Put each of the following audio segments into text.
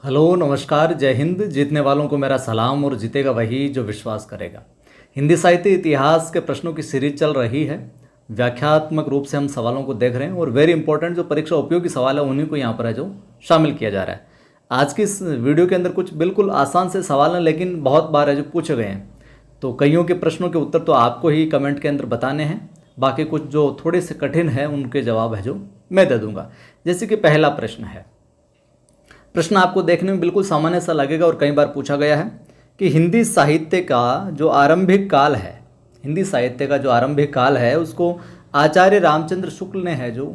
Hello नमस्कार जय हिंद। जीतने वालों को मेरा सलाम और जीतेगा वही जो विश्वास करेगा। हिंदी साहित्य इतिहास के प्रश्नों की सीरीज चल रही है। व्याख्यात्मक रूप से हम सवालों को देख रहे हैं और वेरी इंपॉर्टेंट जो परीक्षा उपयोगी सवाल है उन्हीं को यहाँ पर है जो शामिल किया जा रहा है। आज की इस वीडियो के अंदर कुछ बिल्कुल आसान से सवाल हैं लेकिन बहुत बार है जो पूछे गए हैं, तो कईयों के प्रश्नों के उत्तर तो आपको ही कमेंट के अंदर बताने हैं, बाकी कुछ जो थोड़े से कठिन है उनके जवाब है जो मैं दे दूंगा। जैसे कि पहला प्रश्न है, प्रश्न आपको देखने में बिल्कुल सामान्य सा लगेगा और कई बार पूछा गया है कि हिंदी साहित्य का जो आरंभिक काल है, हिंदी साहित्य का जो आरंभिक काल है उसको आचार्य रामचंद्र शुक्ल ने है जो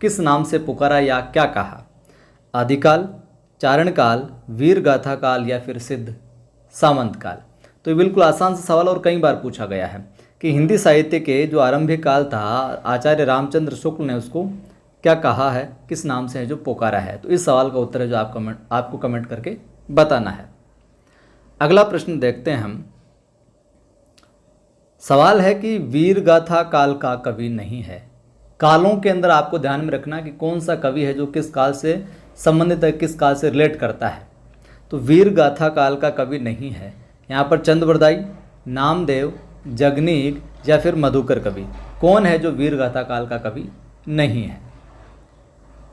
किस नाम से पुकारा या क्या कहा? आदिकाल, चारण काल, वीर गाथा काल या फिर सिद्ध सामंत काल। तो ये बिल्कुल आसान सा सवाल और कई बार पूछा गया है कि हिंदी साहित्य के जो आरंभिक काल था आचार्य रामचंद्र शुक्ल ने उसको क्या कहा है, किस नाम से है जो पुकारा है। तो इस सवाल का उत्तर है जो आपको कमेंट करके बताना है। अगला प्रश्न देखते हैं हम। सवाल है कि वीर गाथा काल का कवि नहीं है। कालों के अंदर आपको ध्यान में रखना कि कौन सा कवि है जो किस काल से संबंधित है, किस काल से रिलेट करता है। तो वीर गाथा काल का कवि नहीं है। यहाँ पर चंद्रबरदाई, नामदेव, जगनीक या फिर मधुकर कवि, कौन है जो वीर गाथा काल का कवि नहीं है?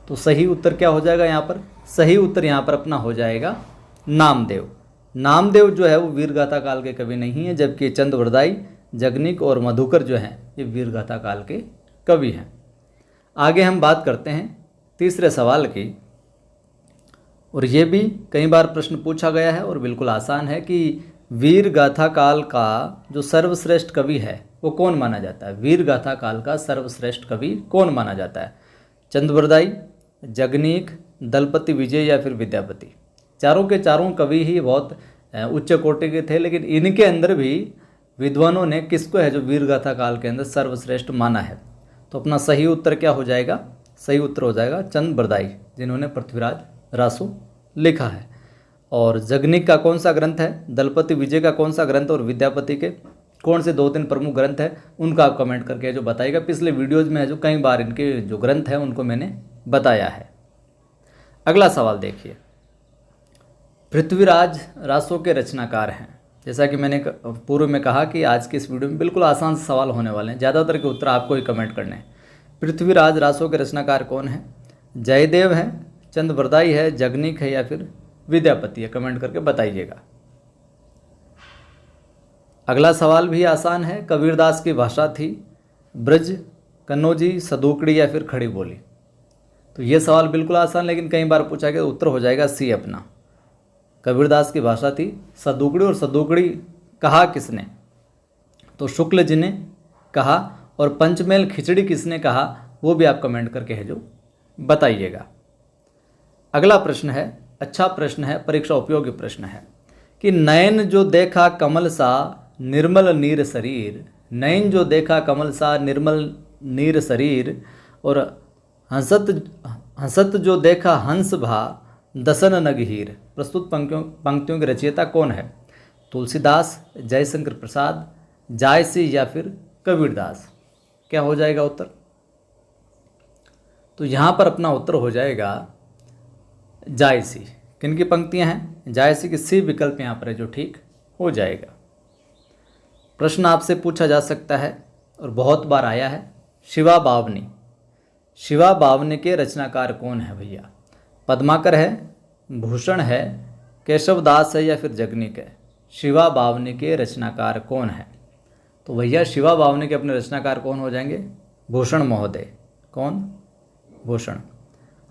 तो सही उत्तर क्या हो जाएगा यहाँ पर? सही उत्तर यहाँ पर अपना हो जाएगा नामदेव। नामदेव जो है वो वीरगाथा काल के कवि नहीं है, जबकि चंद्रबरदाई, जगनीक और मधुकर जो हैं ये वीरगाथा काल के कवि हैं। आगे हम बात करते हैं तीसरे सवाल की, और ये भी कई बार प्रश्न पूछा गया है और बिल्कुल आसान है कि वीरगाथा काल का जो सर्वश्रेष्ठ कवि है वो कौन माना जाता है? वीरगाथा काल का सर्वश्रेष्ठ कवि कौन माना जाता है? चंद्रबरदाई, जगनीक, दलपति विजय या फिर विद्यापति। चारों के चारों कवि ही बहुत उच्च कोटि के थे, लेकिन इनके अंदर भी विद्वानों ने किसको है जो वीरगाथा काल के अंदर सर्वश्रेष्ठ माना है? तो अपना सही उत्तर क्या हो जाएगा? सही उत्तर हो जाएगा चंद्रबरदाई, जिन्होंने पृथ्वीराज रासो लिखा है। और जगनीक का कौन सा ग्रंथ है, दलपति विजय का कौन सा ग्रंथ और विद्यापति के कौन से 2-3 प्रमुख ग्रंथ है उनका आप कमेंट करके जो बताइएगा। पिछले वीडियोज़ में जो कई बार इनके जो ग्रंथ हैं उनको मैंने बताया है। अगला सवाल देखिए, पृथ्वीराज रासो के रचनाकार हैं। जैसा कि मैंने पूर्व में कहा कि आज के इस वीडियो में बिल्कुल आसान से सवाल होने वाले हैं, ज़्यादातर के उत्तर आपको ही कमेंट करने हैं। पृथ्वीराज रासो के रचनाकार कौन है? जयदेव है, चंद्रबरदाई है, जगनीक है या फिर विद्यापति है? कमेंट करके बताइएगा। अगला सवाल भी आसान है, कबीरदास की भाषा थी ब्रज, कन्नौजी, सदूकड़ी या फिर खड़ी बोली? तो ये सवाल बिल्कुल आसान, लेकिन कई बार पूछा गया, उत्तर हो जाएगा सी अपना। कबीरदास की भाषा थी सदूकड़ी, और सदूकड़ी कहा किसने? तो शुक्ल जी ने कहा, और पंचमेल खिचड़ी किसने कहा वो भी आप कमेंट करके है जो बताइएगा। अगला प्रश्न है, अच्छा प्रश्न है, परीक्षा उपयोगी प्रश्न है कि नयन जो देखा कमल सा निर्मल नीर शरीर, नयन जो देखा कमल सा निर्मल नीर शरीर, और हंसत जो देखा हंस भा दसन नगहीर। प्रस्तुत पंक्तियों के रचयिता कौन है? तुलसीदास, जयशंकर प्रसाद, जायसी या फिर कबीरदास? क्या हो जाएगा उत्तर? तो यहाँ पर अपना उत्तर हो जाएगा जायसी। किन की पंक्तियाँ हैं? जायसी की सी विकल्प यहाँ पर है जो ठीक हो जाएगा। प्रश्न आपसे पूछा जा सकता है और बहुत बार आया है, शिवा बावनी। शिवा बावनी के रचनाकार कौन है भैया? पद्माकर है, भूषण है, केशवदास है या फिर जगनीक है? शिवा बावनी के रचनाकार कौन है? तो भैया शिवा बावनी के अपने रचनाकार कौन हो जाएंगे? भूषण महोदय। कौन? भूषण।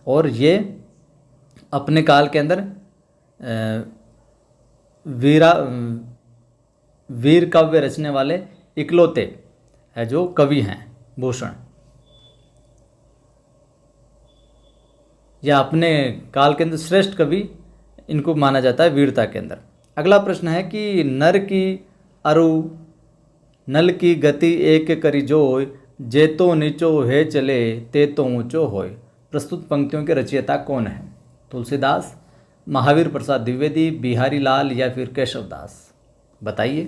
और ये अपने काल के अंदर वीर काव्य रचने वाले इकलौते है जो कवि हैं भूषण, या अपने काल के अंदर श्रेष्ठ कवि इनको माना जाता है वीरता के अंदर। अगला प्रश्न है कि नर की अरु नल की गति एक करी जोय, जे तो नीचो है चले ते तो ऊंचो होय। प्रस्तुत पंक्तियों के रचयिता कौन है? तुलसीदास, महावीर प्रसाद द्विवेदी, बिहारी लाल या फिर केशवदास? बताइए।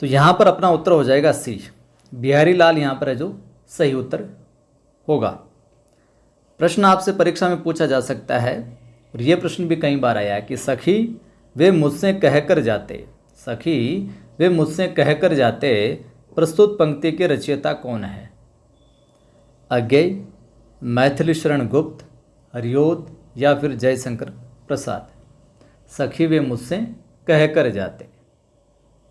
तो यहाँ पर अपना उत्तर हो जाएगा सी, बिहारी लाल यहाँ पर है जो सही उत्तर होगा। प्रश्न आपसे परीक्षा में पूछा जा सकता है, और ये प्रश्न भी कई बार आया है कि सखी वे मुझसे कहकर जाते, सखी वे मुझसे कहकर जाते, प्रस्तुत पंक्ति के रचयिता कौन है? अज्ञेय, मैथिली शरण गुप्त, हरिओद या फिर जयशंकर प्रसाद। सखी वे मुझसे कहकर जाते,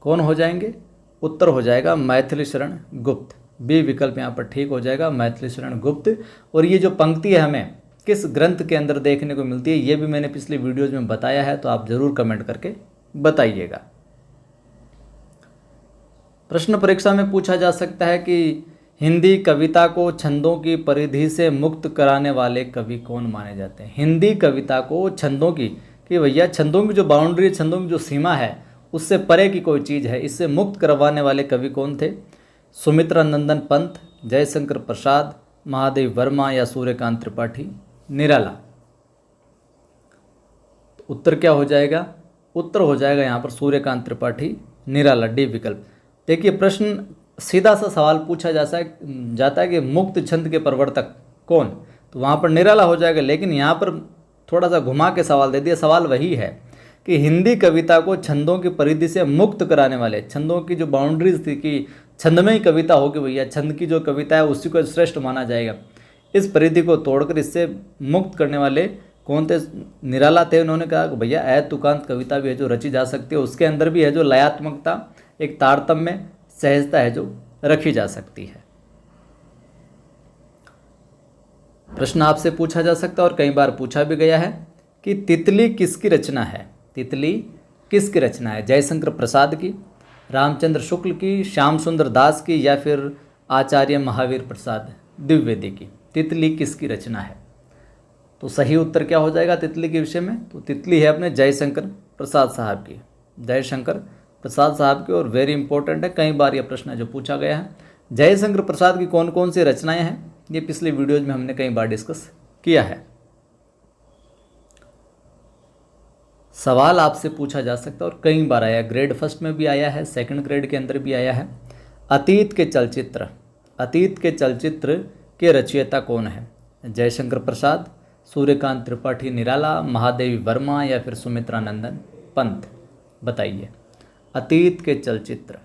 कौन हो जाएंगे? उत्तर हो जाएगा मैथिली शरण गुप्त। बी विकल्प यहाँ पर ठीक हो जाएगा, मैथिली शरण गुप्त। और ये जो पंक्ति है हमें किस ग्रंथ के अंदर देखने को मिलती है, ये भी मैंने पिछले वीडियोज में बताया है, तो आप ज़रूर कमेंट करके बताइएगा। प्रश्न परीक्षा में पूछा जा सकता है कि हिंदी कविता को छंदों की परिधि से मुक्त कराने वाले कवि कौन माने जाते हैं? हिंदी कविता को छंदों की, कि भैया छंदों की जो बाउंड्री, छंदों की जो सीमा है उससे परे की कोई चीज़ है, इससे मुक्त करवाने वाले कवि कौन थे? सुमित्रा नंदन पंत, जयशंकर प्रसाद, महादेव वर्मा या सूर्यकांत त्रिपाठी निराला। तो उत्तर क्या हो जाएगा? उत्तर हो जाएगा यहाँ पर सूर्यकांत त्रिपाठी निराला, डी विकल्प। देखिए प्रश्न सीधा सा सवाल पूछा जाता है कि मुक्त छंद के प्रवर्तक कौन, तो वहाँ पर निराला हो जाएगा। लेकिन यहाँ पर थोड़ा सा घुमा के सवाल दे दिया। सवाल वही है कि हिंदी कविता को छंदों की परिधि से मुक्त कराने वाले, छंदों की जो बाउंड्रीज थी कि छंद में ही कविता होगी भैया, छंद की जो कविता है उसी को श्रेष्ठ माना जाएगा, इस परिधि को तोड़कर इससे मुक्त करने वाले कौन थे? निराला थे। उन्होंने कहा कि भैया ऐ तुकांत कविता भी है जो रची जा सकती है, उसके अंदर भी है जो लयात्मकता, एक तारतम्य सहजता है जो रखी जा सकती है। प्रश्न आपसे पूछा जा सकता है और कई बार पूछा भी गया है कि तितली किसकी रचना है? तितली किसकी रचना है? जयशंकर प्रसाद की, रामचंद्र शुक्ल की, श्याम सुंदर दास की या फिर आचार्य महावीर प्रसाद द्विवेदी की? तितली किसकी रचना है? तो सही उत्तर क्या हो जाएगा तितली के विषय में? तो तितली है अपने जयशंकर प्रसाद साहब की, जयशंकर प्रसाद साहब की। और वेरी इंपॉर्टेंट है, कई बार यह प्रश्न जो पूछा गया है। जयशंकर प्रसाद की कौन कौन सी रचनाएं हैं, ये पिछले वीडियोज में हमने कई बार डिस्कस किया है। सवाल आपसे पूछा जा सकता है और कई बार आया, ग्रेड फर्स्ट में भी आया है, सेकंड ग्रेड के अंदर भी आया है। अतीत के चलचित्र, अतीत के चलचित्र के रचयिता कौन है? जयशंकर प्रसाद, सूर्यकांत त्रिपाठी निराला, महादेवी वर्मा या फिर सुमित्रा नंदन पंत? बताइए। अतीत के चलचित्र,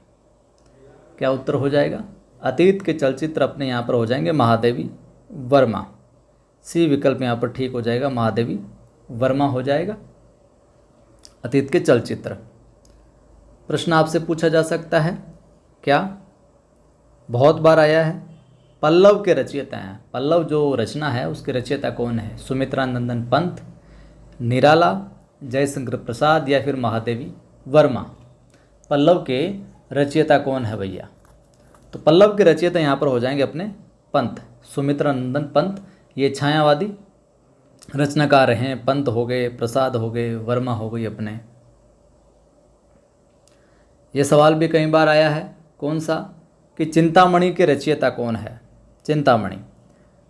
क्या उत्तर हो जाएगा? अतीत के चलचित्र अपने यहाँ पर हो जाएंगे महादेवी वर्मा। सी विकल्प यहाँ पर ठीक हो जाएगा, महादेवी वर्मा हो जाएगा अतीत के चलचित्र। प्रश्न आपसे पूछा जा सकता है, क्या बहुत बार आया है, पल्लव के रचयिता हैं, पल्लव जो रचना है उसके रचयिता कौन है? सुमित्रा नंदन पंत, निराला, जयशंकर प्रसाद या फिर महादेवी वर्मा? पल्लव के रचयिता कौन है भैया? तो पल्लव के रचयिता यहाँ पर हो जाएंगे अपने पंत, सुमित्रा नंदन पंत। ये छायावादी रचनाकार हैं, पंत हो गए, प्रसाद हो गए, वर्मा हो गई अपने। ये सवाल भी कई बार आया है, कौन सा? कि चिंतामणि के रचयिता कौन है? चिंतामणि,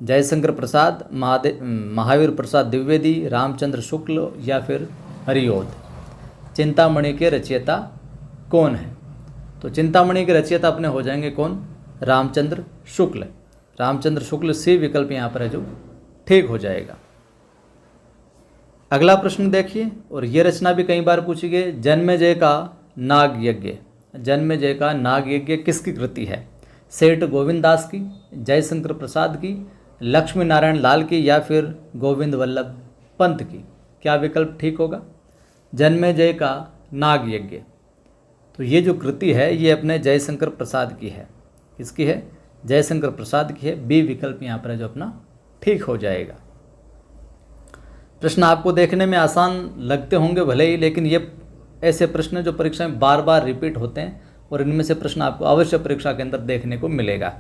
जयशंकर प्रसाद, महावीर प्रसाद द्विवेदी, रामचंद्र शुक्ल या फिर हरिओद? चिंतामणि के रचयिता कौन है? तो चिंतामणि के रचयिता अपने हो जाएंगे कौन? रामचंद्र शुक्ल। रामचंद्र शुक्ल सी विकल्प यहाँ पर है जो ठीक हो जाएगा। अगला प्रश्न देखिए, और ये रचना भी कई बार पूछी गई, जन्मेजय का नाग यज्ञ। जन्मेजय का नाग यज्ञ किसकी कृति है? सेठ गोविंद दास की, जयशंकर प्रसाद की, लक्ष्मी नारायण लाल की या फिर गोविंद वल्लभ पंत की? क्या विकल्प ठीक होगा? जन्मेजय का नाग यज्ञ, तो ये जो कृति है ये अपने जयशंकर प्रसाद की है। किसकी है? जयशंकर प्रसाद की है। बी विकल्प यहाँ पर है जो अपना ठीक हो जाएगा। प्रश्न आपको देखने में आसान लगते होंगे भले ही, लेकिन ये ऐसे प्रश्न जो परीक्षा में बार बार रिपीट होते हैं और इनमें से प्रश्न आपको अवश्य परीक्षा के अंदर देखने को मिलेगा।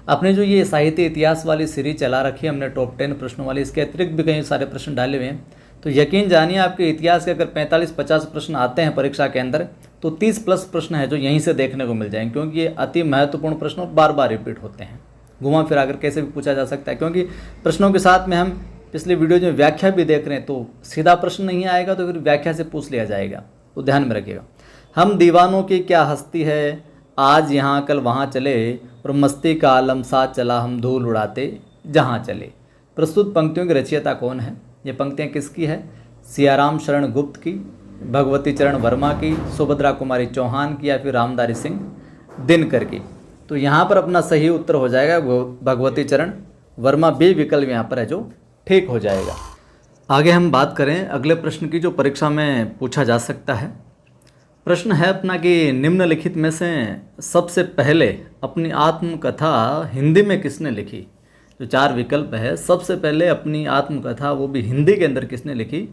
अपने जो ये साहित्य इतिहास वाली सीरीज चला रखी है हमने, टॉप 10 प्रश्नों वाली, इसके अतिरिक्त भी कई सारे प्रश्न डाले हुए हैं। तो यकीन जानिए आपके इतिहास के अगर 45-50 प्रश्न आते हैं परीक्षा के अंदर, तो 30+ प्रश्न है जो यहीं से देखने को मिल जाएंगे, क्योंकि ये अति महत्वपूर्ण प्रश्न बार बार रिपीट होते हैं। घुमा फिरा कर कैसे भी पूछा जा सकता है, क्योंकि प्रश्नों के साथ में हम पिछले वीडियो में व्याख्या भी देख रहे हैं, तो सीधा प्रश्न नहीं आएगा तो फिर व्याख्या से पूछ लिया जाएगा, तो ध्यान में रखिएगा। हम दीवानों की क्या हस्ती है, आज यहाँ कल वहाँ चले, और मस्ती का आलम साथ चला, हम धूल उड़ाते जहाँ चले। प्रस्तुत पंक्तियों की रचयिता कौन है? ये पंक्तियाँ किसकी है? सियाराम शरण गुप्त की, भगवती चरण वर्मा की, सुभद्रा कुमारी चौहान की, या फिर रामधारी सिंह दिनकर की। तो यहाँ पर अपना सही उत्तर हो जाएगा भगवती चरण वर्मा। बी विकल्प यहाँ पर है जो ठीक हो जाएगा। आगे हम बात करें अगले प्रश्न की जो परीक्षा में पूछा जा सकता है। प्रश्न है अपना कि निम्नलिखित में से सबसे पहले अपनी आत्मकथा हिंदी में किसने लिखी? जो 4 विकल्प है, सबसे पहले अपनी आत्मकथा वो भी हिंदी के अंदर किसने लिखी?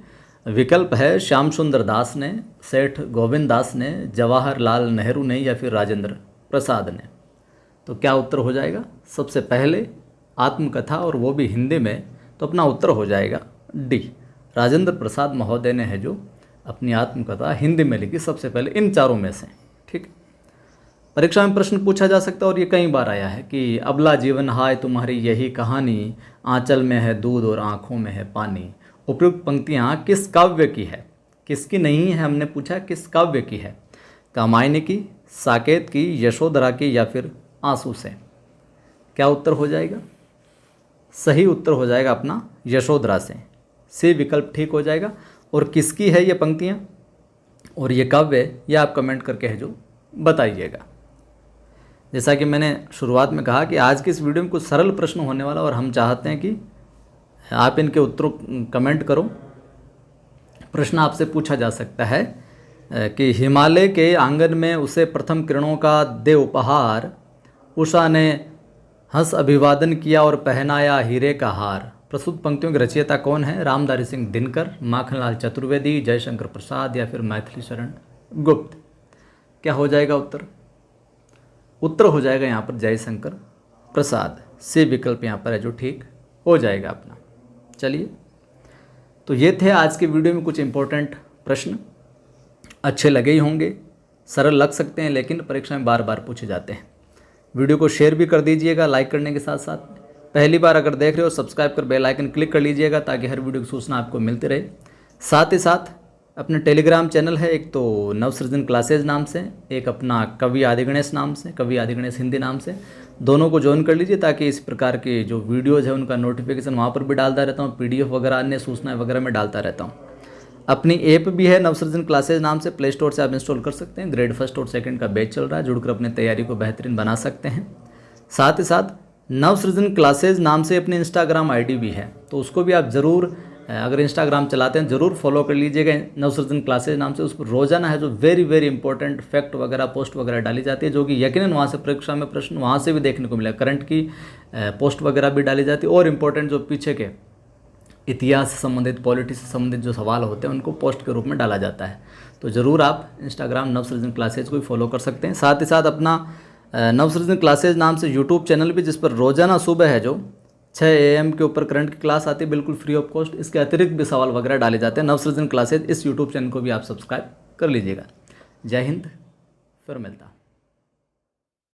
विकल्प है श्याम सुंदर दास ने, सेठ गोविंद दास ने, जवाहरलाल नेहरू ने, या फिर राजेंद्र प्रसाद ने। तो क्या उत्तर हो जाएगा? सबसे पहले आत्मकथा और वो भी हिंदी में, तो अपना उत्तर हो जाएगा डी, राजेंद्र प्रसाद महोदय ने है जो अपनी आत्मकथा हिंदी में लिखी सबसे पहले, इन चारों में से। ठीक, परीक्षा में प्रश्न पूछा जा सकता है और ये कई बार आया है कि अबला जीवन हाय तुम्हारी यही कहानी, आंचल में है दूध और आँखों में है पानी। उपयुक्त पंक्तियाँ किस काव्य की है? किसकी नहीं है, हमने पूछा किस काव्य की है? कामायनी की, साकेत की, यशोधरा की, या फिर आंसू से। क्या उत्तर हो जाएगा? सही उत्तर हो जाएगा अपना यशोधरा से। सी विकल्प ठीक हो जाएगा। और किसकी है ये पंक्तियाँ और ये काव्य, ये आप कमेंट करके है जो बताइएगा। जैसा कि मैंने शुरुआत में कहा कि आज की इस वीडियो में कुछ सरल प्रश्न होने वाला, और हम चाहते हैं कि आप इनके उत्तरों कमेंट करो। प्रश्न आपसे पूछा जा सकता है कि हिमालय के आंगन में उसे प्रथम किरणों का दे उपहार, उषा ने हंस अभिवादन किया और पहनाया हीरे का हार। प्रस्तुत पंक्तियों की रचयिता कौन है? रामधारी सिंह दिनकर, माखनलाल चतुर्वेदी, जयशंकर प्रसाद, या फिर मैथिली शरण गुप्त। क्या हो जाएगा उत्तर? उत्तर हो जाएगा यहाँ पर जयशंकर प्रसाद। सी विकल्प यहाँ पर है जो ठीक हो जाएगा अपना। चलिए, तो ये थे आज के वीडियो में कुछ इंपॉर्टेंट प्रश्न। अच्छे लगे ही होंगे, सरल लग सकते हैं, लेकिन परीक्षा में बार बार पूछे जाते हैं। वीडियो को शेयर भी कर दीजिएगा लाइक करने के साथ साथ। पहली बार अगर देख रहे हो सब्सक्राइब कर बेल आइकन क्लिक कर लीजिएगा ताकि हर वीडियो की सूचना आपको मिलती रहे। साथ ही साथ अपने टेलीग्राम चैनल है, एक तो नवसृजन क्लासेज नाम से, एक अपना कवि आदिगणेश नाम से, कवि आदिगणेश हिंदी नाम से। दोनों को ज्वाइन कर लीजिए ताकि इस प्रकार के जो वीडियोज़ है उनका नोटिफिकेशन वहाँ पर भी डालता रहता हूँ, PDF वगैरह अन्य सूचनाएँ वगैरह में डालता रहता हूँ। अपनी ऐप भी है नवसृजन क्लासेज नाम से, प्ले स्टोर से आप इंस्टॉल कर सकते हैं। ग्रेड 1 और 2 का बैच चल रहा है, जुड़कर अपनी तैयारी को बेहतरीन बना सकते हैं। साथ ही साथ नवसृजन क्लासेज नाम से अपनी इंस्टाग्राम ID भी है, तो उसको भी आप ज़रूर, अगर इंस्टाग्राम चलाते हैं, ज़रूर फॉलो कर लीजिएगा नवसृजन क्लासेज नाम से। उस पर रोज़ाना है जो वेरी इंपॉर्टेंट फैक्ट वगैरह पोस्ट वगैरह डाली जाती है, जो कि यकीनन वहाँ से परीक्षा में प्रश्न वहाँ से भी देखने को मिला। करंट की पोस्ट वगैरह भी डाली जाती है, और इम्पोर्टेंट जो पीछे के इतिहास से संबंधित, पॉलिटी से संबंधित जो सवाल होते हैं उनको पोस्ट के रूप में डाला जाता है। तो ज़रूर आप इंस्टाग्राम नवसृजन क्लासेज को भी फॉलो कर सकते हैं। साथ ही साथ अपना नवसृजन क्लासेज नाम से यूट्यूब चैनल भी, जिस पर रोज़ाना सुबह है जो 6 AM के ऊपर करंट की क्लास आती है बिल्कुल फ्री ऑफ कॉस्ट। इसके अतिरिक्त भी सवाल वगैरह डाले जाते हैं। नवसृजन क्लासेज इस यूट्यूब चैनल को भी आप सब्सक्राइब कर लीजिएगा। जय हिंद, फिर मिलता।